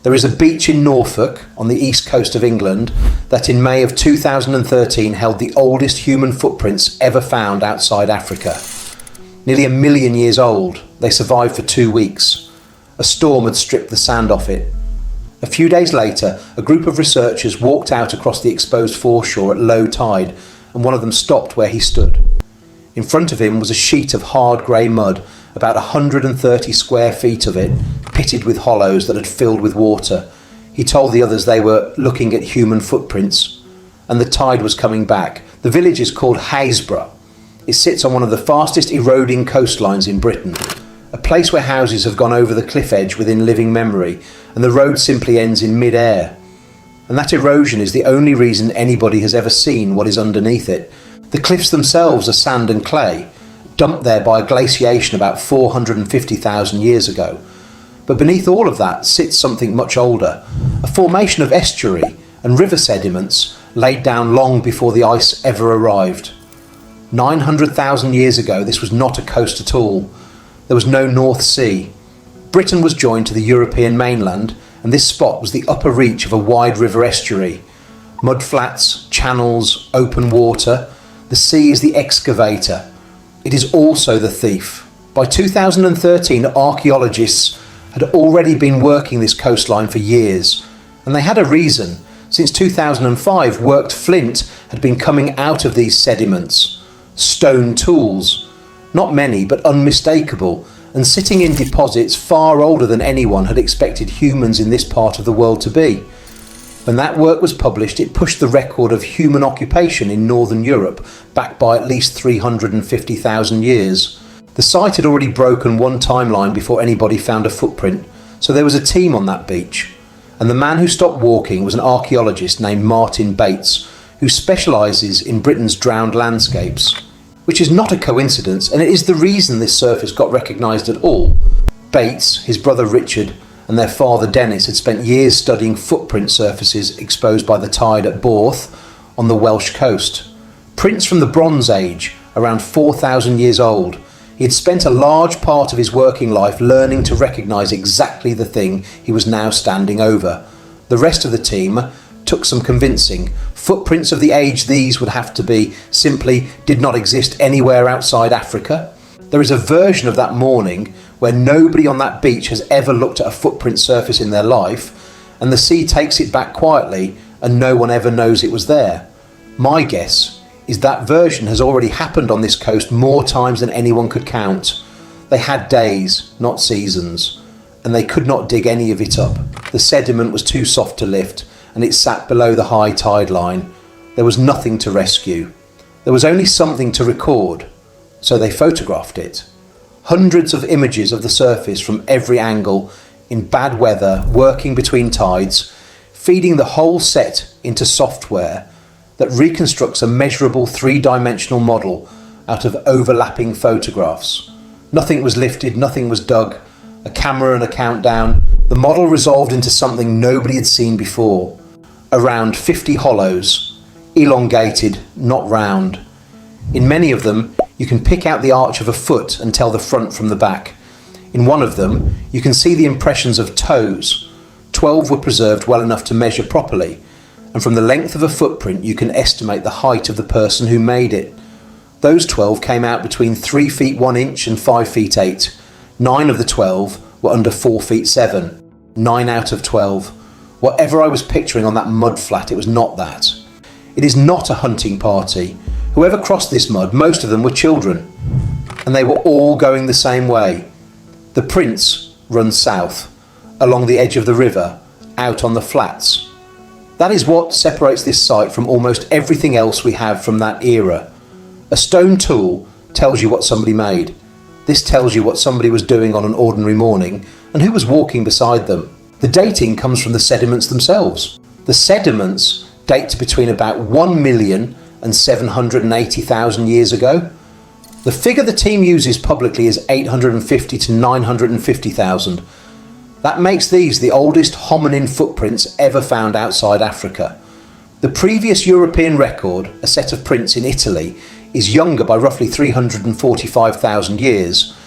There is a beach in Norfolk on the east coast of England that in May of 2013 held the oldest human footprints ever found outside Africa. Nearly 1 million years old, they survived for 2 weeks. A storm had stripped the sand off it. A few days later, a group of researchers walked out across the exposed foreshore at low tide, and one of them stopped where he stood. In front of him was a sheet of hard grey mud, about 130 square feet of it, pitted with hollows that had filled with water. He told the others they were looking at human footprints, and the tide was coming back. The village is called Happisburgh. It sits on one of the fastest eroding coastlines in Britain, a place where houses have gone over the cliff edge within living memory, and the road simply ends in mid-air. And that erosion is the only reason anybody has ever seen what is underneath it. The cliffs themselves are sand and clay, dumped there by glaciation about 450,000 years ago. But beneath all of that sits something much older, a formation of estuary and river sediments laid down long before the ice ever arrived. 900,000 years ago, this was not a coast at all. There was no North Sea. Britain was joined to the European mainland, and this spot was the upper reach of a wide river estuary. Mudflats, channels, open water. The sea is the excavator. It is also the thief. By 2013, archaeologists had already been working this coastline for years, and they had a reason. Since 2005, worked flint had been coming out of these sediments. Stone tools, not many but unmistakable, and sitting in deposits far older than anyone had expected humans in this part of the world to be. When that work was published, it pushed the record of human occupation in Northern Europe back by at least 350,000 years. The site had already broken one timeline before anybody found a footprint, so there was a team on that beach. And the man who stopped walking was an archaeologist named Martin Bates, who specialises in Britain's drowned landscapes. Which is not a coincidence, and it is the reason this surface got recognised at all. Bates, his brother Richard, and their father Dennis had spent years studying footprint surfaces exposed by the tide at Borth on the Welsh coast. Prints from the Bronze Age, around 4,000 years old. He had spent a large part of his working life learning to recognise exactly the thing he was now standing over. The rest of the team took some convincing. Footprints of the age these would have to be simply did not exist anywhere outside Africa. There is a version of that morning where nobody on that beach has ever looked at a footprint surface in their life, and the sea takes it back quietly and no one ever knows it was there. My guess is that version has already happened on this coast more times than anyone could count. They had days, not seasons, and they could not dig any of it up. The sediment was too soft to lift, and it sat below the high tide line. There was nothing to rescue. There was only something to record, so they photographed it. Hundreds of images of the surface from every angle, in bad weather, working between tides, feeding the whole set into software that reconstructs a measurable three-dimensional model out of overlapping photographs. Nothing was lifted, nothing was dug, a camera and a countdown. The model resolved into something nobody had seen before. Around 50 hollows, elongated, not round. In many of them, you can pick out the arch of a foot and tell the front from the back. In one of them, you can see the impressions of toes. 12 were preserved well enough to measure properly, and from the length of a footprint, you can estimate the height of the person who made it. Those 12 came out between 3 feet 1 inch and 5 feet 8. 9 of the 12 were under 4 feet 7. 9 out of 12. Whatever I was picturing on that mud flat, it was not that. It is not a hunting party. Whoever crossed this mud, most of them were children, and they were all going the same way. The prints run south, along the edge of the river, out on the flats. That is what separates this site from almost everything else we have from that era. A stone tool tells you what somebody made. This tells you what somebody was doing on an ordinary morning and who was walking beside them. The dating comes from the sediments themselves. The sediments date to between about 1 million and 780,000 years ago. The figure the team uses publicly is 850 to 950,000. That makes these the oldest hominin footprints ever found outside Africa. The previous European record, a set of prints in Italy, is younger by roughly 345,000 years,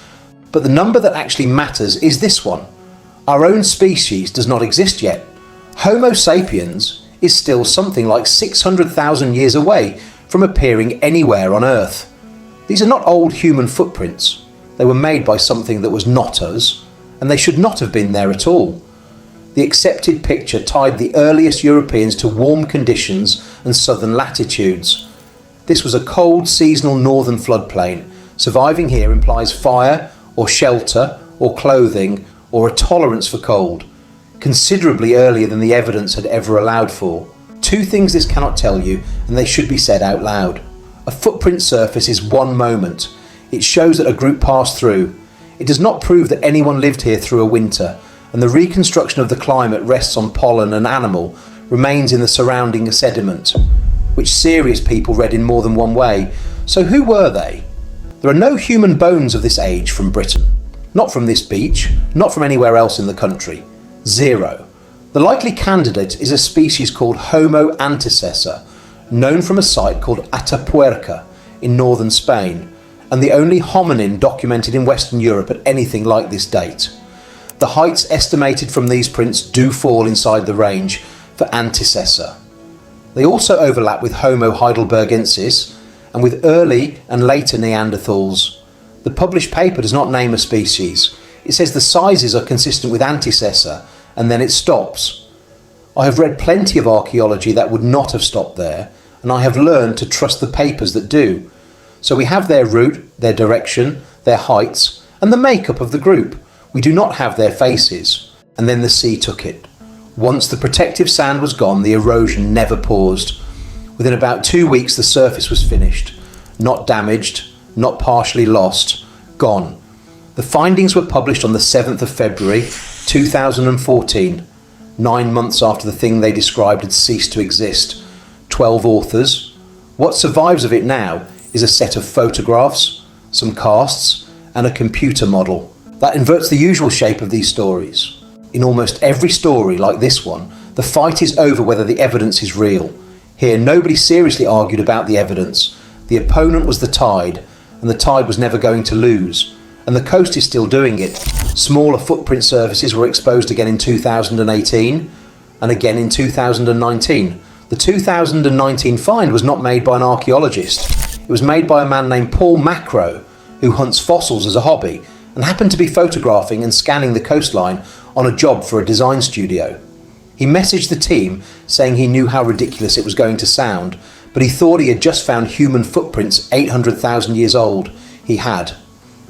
but the number that actually matters is this one. Our own species does not exist yet. Homo sapiens is still something like 600,000 years away from appearing anywhere on Earth. These are not old human footprints. They were made by something that was not us, and they should not have been there at all. The accepted picture tied the earliest Europeans to warm conditions and southern latitudes. This was a cold, seasonal northern floodplain. Surviving here implies fire, or shelter, or clothing, or a tolerance for cold, considerably earlier than the evidence had ever allowed for. Two things this cannot tell you, and they should be said out loud. A footprint surface is one moment. It shows that a group passed through. It does not prove that anyone lived here through a winter, and the reconstruction of the climate rests on pollen and animal remains in the surrounding sediment, which serious people read in more than one way. So who were they? There are no human bones of this age from Britain. Not from this beach, not from anywhere else in the country. Zero. The likely candidate is a species called Homo antecessor, known from a site called Atapuerca in northern Spain, and the only hominin documented in Western Europe at anything like this date. The heights estimated from these prints do fall inside the range for antecessor. They also overlap with Homo heidelbergensis and with early and later Neanderthals. The published paper does not name a species. It says the sizes are consistent with antecessor, and then it stops. I have read plenty of archaeology that would not have stopped there, and I have learned to trust the papers that do. So we have their route, their direction, their heights, and the makeup of the group. We do not have their faces. And then the sea took it. Once the protective sand was gone, the erosion never paused. Within about 2 weeks, the surface was finished. Not damaged, not partially lost, gone. The findings were published on the 7th of February 2014, 9 months after the thing they described had ceased to exist. 12 authors. What survives of it now is a set of photographs, some casts, and a computer model that inverts the usual shape of these stories. In almost every story like this one, the fight is over whether the evidence is real. Here, nobody seriously argued about the evidence. The opponent was the tide, and the tide was never going to lose. And the coast is still doing it. Smaller footprint surfaces were exposed again in 2018, and again in 2019. The 2019 find was not made by an archaeologist. It was made by a man named Paul Macro, who hunts fossils as a hobby, and happened to be photographing and scanning the coastline on a job for a design studio. He messaged the team saying he knew how ridiculous it was going to sound, but he thought he had just found human footprints 800,000 years old. He had.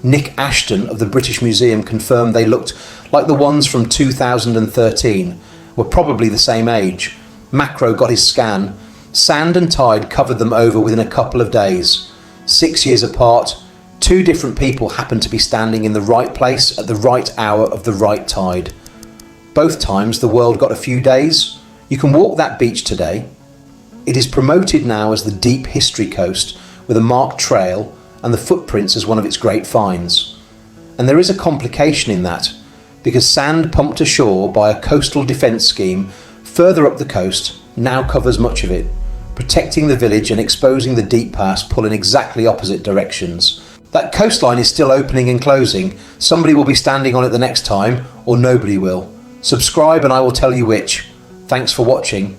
Nick Ashton of the British Museum confirmed they looked like the ones from 2013, were probably the same age. Macro got his scan. Sand and tide covered them over within a couple of days. 6 years apart, two different people happened to be standing in the right place at the right hour of the right tide. Both times the world got a few days. You can walk that beach today. It is promoted now as the Deep History Coast with a marked trail and the footprints as one of its great finds. And there is a complication in that, because sand pumped ashore by a coastal defence scheme further up the coast now covers much of it, protecting the village and exposing the deep pass pull in exactly opposite directions. That coastline is still opening and closing. Somebody will be standing on it the next time, or nobody will. Subscribe and I will tell you which. Thanks for watching.